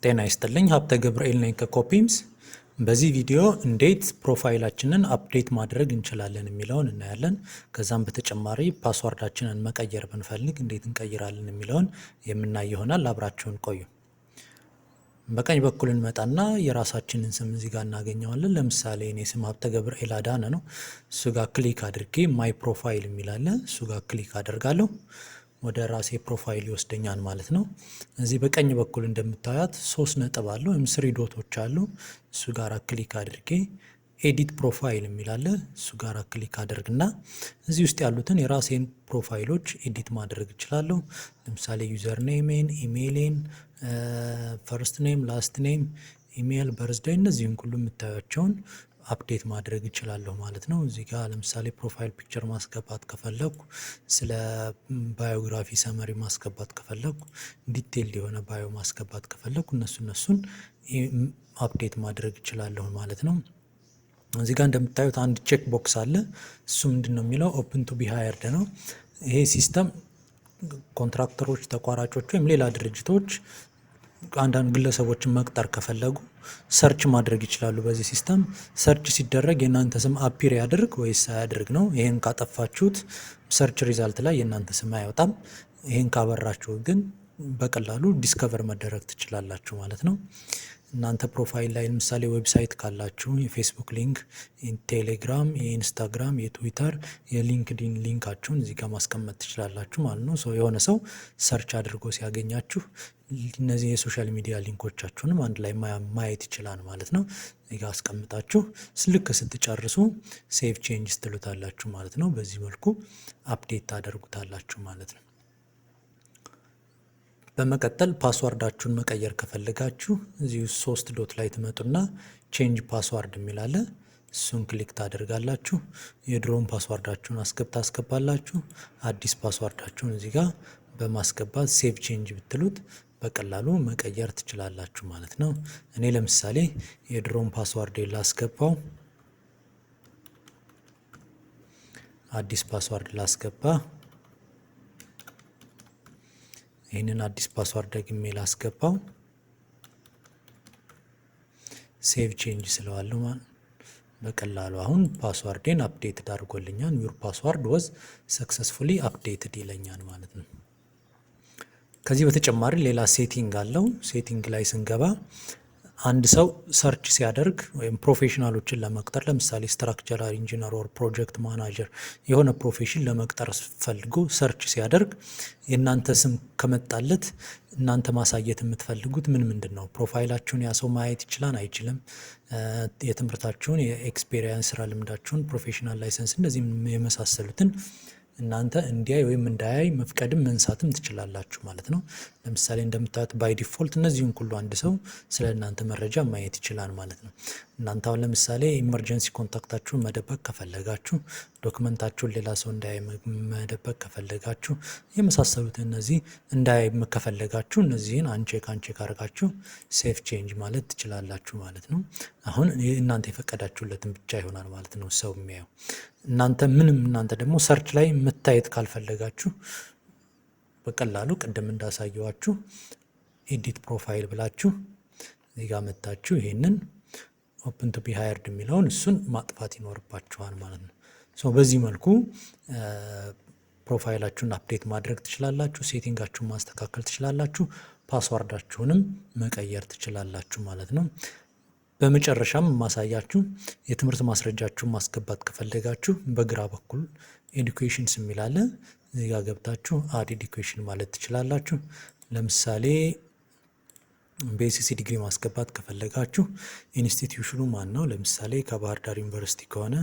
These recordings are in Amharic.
ጤና ይስጥልኝ ሀብተ ገብርኤል ነኝ ከኮፒምስ። በዚህ ቪዲዮ እንዴት ፕሮፋይላችንን አፕዴት ማድረግ እንችላለን የሚለውን እናያለን። ከዛም በተጨማሪ ፓስዋርዳችንን መቀየር ብንፈልግ እንዴት እንቀይራለን የሚለውን የምናይ ይሆናል። አብራችሁን ቆዩ። በቀኝ በኩል እንመጣና የራሳችንን ስም እዚህ ጋር እናገኘዋለን። ለምሳሌ እኔ ስም ሀብተ ገብርኤል አዳነ ነው። እሱ ጋር ክሊክ አድርጌ ማይ ፕሮፋይል የሚላለ እሱ ጋር ክሊክ አደርጋለሁ። ወደ ራሴ ፕሮፋይል ይወስደኛል ማለት ነው። እዚህ በቀኝ በኩል እንደምታዩት 3 ነጥብ አለው ወይም 3 ዶቶች አሉ። እሱ ጋር ክሊክ አድርጌ ኤዲት ፕሮፋይል የሚላለ እሱ ጋር ክሊክ አድርግና እዚህ ውስጥ ያሉትን የራሴን ፕሮፋይሎች ኤዲት ማድረግ እችላለሁ። ለምሳሌ ዩዘር ኔሜን፣ ኢሜይሌን፣ ፈርስት ኔም፣ ላስት ኔም፣ ኢሜይል፣ በርዝዴይ እነዚህን ሁሉ የምታዩቸውን አፕዴት ማድረግ እችላለሁ ማለት ነው። እዚህ ጋር ለምሳሌ ፕሮፋይል ፒክቸር ማስገባት ከፈለኩ፣ ስለ ባዮግራፊ ሰመሪ ማስገባት ከፈለኩ፣ ዲቴል የሆነ ባዮ ማስገባት ከፈለኩ እነሱን አፕዴት ማድረግ እችላለሁ ማለት ነው። እዚህ ጋር እንደምታዩት አንድ ቼክ ቦክስ አለ። እሱ ምንድነው የሚለው ኦፕን ቱ ቢ ሃየርድ ነው። ይሄ ሲስተም ኮንትራክተሮች፣ ተቋራጮች ወይም ሌላ ድርጅቶች አንዳንድ ግለሰቦችን መቅጠር ከፈለጉ ሰርች ማድረግ ይችላሉ። በዚህ ሲስተም ሰርች ሲደረግ የእናንተ ስም አፒር ያድርግ ወይስ አያድርግ ነው። ይሄን ካጠፋችሁት ሰርች ሪዛልት ላይ የእናንተ ስም አይወጣም። ይሄን ካበራችሁ ግን በቀላሉ ዲስከቨር መደረግ ትችላላችሁ ማለት ነው። እናንተ ፕሮፋይል ላይ ለምሳሌ ዌብሳይት ካላችሁ የፌስቡክ ሊንክ፣ ቴሌግራም፣ የኢንስታግራም፣ የትዊተር፣ የሊንክዲን ሊንካችሁን እዚህ ጋር ማስቀመጥ ትችላላችሁ ማለት ነው። የሆነ ሰው ሰርች አድርጎ ሲያገኛችሁ እነዚህ የሶሻል ሚዲያ ሊንኮቻችሁንም አንድ ላይ ማየት ይችላል ማለት ነው። እዚህ ጋር አስቀምጣችሁ ልክ ስትጨርሱ ሴቭ ቼንጅስ ትሉታላችሁ ማለት ነው። በዚህ መልኩ አፕዴት ታደርጉታላችሁ ማለት ነው። በመቀጠል ፓስዋርዳችሁን መቀየር ከፈለጋችሁ እዚሁ 3 ዶት ላይ ትመጡና ቼንጅ ፓስዋርድ የሚላለ እሱን ክሊክ ታደርጋላችሁ። የድሮውን ፓስዋርዳችሁን ታስገባላችሁ። አዲስ ፓስዋርዳችሁን እዚህ ጋር በማስገባት ሴቭ ቼንጅ ብትሉት በቀላሉ መቀየር ትችላላችሁ ማለት ነው። እኔ ለምሳሌ የድሮውን ፓስዋርድ ላስገባው፣ አዲስ ፓስዋርድ ላስገባ። ይህንን አዲስ ፓስዋርድ ደግሜ ላስገባው፣ ሴቭ ቼንጅ ስለዋለሁ ማለት በቀላሉ አሁን ፓስዋርዴን አፕዴትድ አድርጎልኛል። ዩር ፓስዋርድ ወዝ ሰክሰስፉሊ አፕዴትድ ይለኛል ማለት ነው። ከዚህ በተጨማሪ ሌላ ሴቲንግ አለው። ሴቲንግ ላይ ስንገባ አንድ ሰው ሰርች ሲያደርግ ወይም ፕሮፌሽናሎችን ለመቅጠር ለምሳሌ ስትራክቸራል ኢንጂነር ኦር ፕሮጀክት ማናጀር የሆነ ፕሮፌሽን ለመቅጠር ፈልጎ ሰርች ሲያደርግ የእናንተ ስም ከመጣለት እናንተ ማሳየት የምትፈልጉት ምንድን ነው? ፕሮፋይላችሁን ያ ሰው ማየት ይችላል አይችልም? የትምህርታችሁን፣ የኤክስፔሪየንስ ስራ ልምዳችሁን፣ ፕሮፌሽናል ላይሰንስ እንደዚህ የመሳሰሉትን እናንተ እንዲያይ ወይም እንዳያይ መፍቀድም መንሳትም ትችላላችሁ ማለት ነው። ለምሳሌ እንደምታዩት ባይ ዲፎልት እነዚህን ሁሉ አንድ ሰው ስለ እናንተ መረጃ ማየት ይችላል ማለት ነው። እናንተ አሁን ለምሳሌ ኢመርጀንሲ ኮንታክታችሁን መደበቅ ከፈለጋችሁ፣ ዶክመንታችሁን ሌላ ሰው እንዳያይ መደበቅ ከፈለጋችሁ፣ የመሳሰሉት እነዚህ እንዳያይ ከፈለጋችሁ እነዚህን አንቼክ አድርጋችሁ ሴፍ ቼንጅ ማለት ትችላላችሁ ማለት ነው። አሁን እናንተ የፈቀዳችሁለትን ብቻ ይሆናል ማለት ነው ሰው የሚያየው። እናንተ ደግሞ ሰርች ላይ መታየት ካልፈለጋችሁ በቀላሉ ቅድም እንዳሳየዋችሁ ኤዲት ፕሮፋይል ብላችሁ እዚህ ጋር መታችሁ ይሄንን ኦፕን ቱ ቢ ሃየርድ የሚለውን እሱን ማጥፋት ይኖርባችኋል ማለት ነው። በዚህ መልኩ ፕሮፋይላችሁን አፕዴት ማድረግ ትችላላችሁ። ሴቲንጋችሁን ማስተካከል ትችላላችሁ። ፓስዋርዳችሁንም መቀየር ትችላላችሁ ማለት ነው። በመጨረሻም ማሳያችሁ የትምህርት ማስረጃችሁን ማስገባት ከፈለጋችሁ በግራ በኩል ኤዱኬሽንስ የሚል አለ። እዚህ ጋር ገብታችሁ አድ ኤዱኬሽን ማለት ትችላላችሁ። ለምሳሌ በኤስኤስሲ ዲግሪ ማስገባት ከፈለጋችሁ ኢንስቲትዩሽኑ ማን ነው? ለምሳሌ ከባህር ዳር ዩኒቨርሲቲ ከሆነ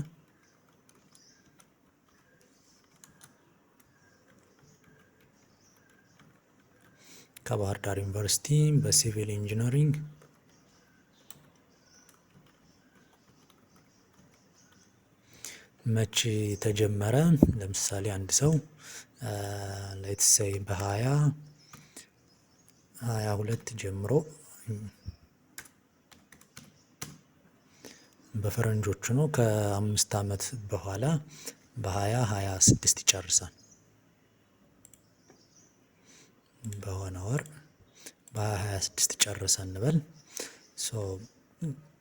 ከባህር ዳር ዩኒቨርሲቲ በሲቪል ኢንጂነሪንግ፣ መቼ ተጀመረ? ለምሳሌ አንድ ሰው ሌትስ በ2022 ጀምሮ በፈረንጆቹ ነው። ከ5 ዓመት በኋላ በ2026 ይጨርሳል። በሆነ ወር በ2026 ጨርሰን እንበል።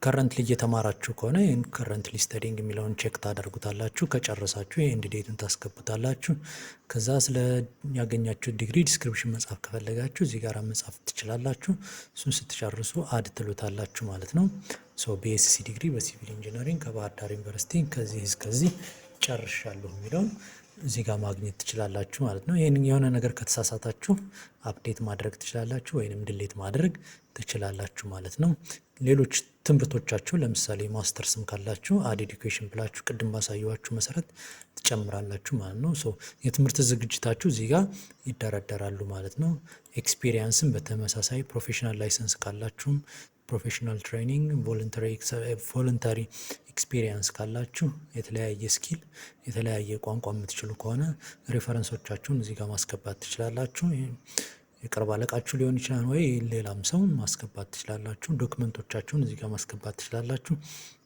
ከረንትሊ እየተማራችሁ ከሆነ ይህን ከረንትሊ ስተዲንግ የሚለውን ቼክ ታደርጉታላችሁ። ከጨረሳችሁ የኤንድ ዴቱን ታስገቡታላችሁ። ከዛ ስለ ያገኛችሁ ዲግሪ ዲስክሪፕሽን መጻፍ ከፈለጋችሁ እዚህ ጋር መጻፍ ትችላላችሁ። እሱን ስትጨርሱ አድ ትሉታላችሁ ማለት ነው። ቢኤስሲ ዲግሪ በሲቪል ኢንጂነሪንግ ከባህር ዳር ዩኒቨርሲቲ ከዚህ እስከዚህ ጨርሻለሁ የሚለውን እዚህ ጋር ማግኘት ትችላላችሁ ማለት ነው። ይህን የሆነ ነገር ከተሳሳታችሁ አፕዴት ማድረግ ትችላላችሁ ወይንም ድሌት ማድረግ ትችላላችሁ ማለት ነው። ሌሎች ትምህርቶቻችሁ ለምሳሌ ማስተርስም ካላችሁ አድ ኤዱኬሽን ብላችሁ ቅድም ባሳየኋችሁ መሰረት ትጨምራላችሁ ማለት ነው። የትምህርት ዝግጅታችሁ እዚህ ጋር ይደረደራሉ ማለት ነው። ኤክስፒሪየንስም በተመሳሳይ ፕሮፌሽናል ላይሰንስ ካላችሁም ፕሮፌሽናል ትሬኒንግ፣ ቮለንተሪ ኤክስፒሪየንስ ካላችሁ፣ የተለያየ ስኪል የተለያየ ቋንቋ የምትችሉ ከሆነ ሬፈረንሶቻችሁን እዚህ ጋር ማስገባት ትችላላችሁ። የቅርብ አለቃችሁ ሊሆን ይችላል ወይ ሌላም ሰው ማስገባት ትችላላችሁ። ዶክመንቶቻችሁን እዚህ ጋር ማስገባት ትችላላችሁ።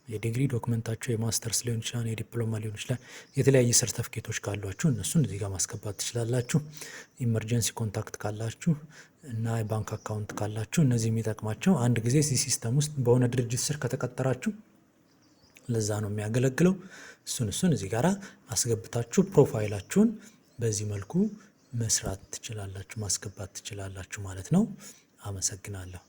የዲግሪ ዶክመንታችሁ የማስተርስ ሊሆን ይችላል፣ የዲፕሎማ ሊሆን ይችላል። የተለያየ ሰርተፍኬቶች ካሏችሁ እነሱን እዚህ ጋር ማስገባት ትችላላችሁ። ኢመርጀንሲ ኮንታክት ካላችሁ እና የባንክ አካውንት ካላችሁ እነዚህ የሚጠቅማቸው አንድ ጊዜ እዚህ ሲስተም ውስጥ በሆነ ድርጅት ስር ከተቀጠራችሁ ለዛ ነው የሚያገለግለው። እሱን እዚህ ጋር አስገብታችሁ ፕሮፋይላችሁን በዚህ መልኩ መስራት ትችላላችሁ፣ ማስገባት ትችላላችሁ ማለት ነው። አመሰግናለሁ።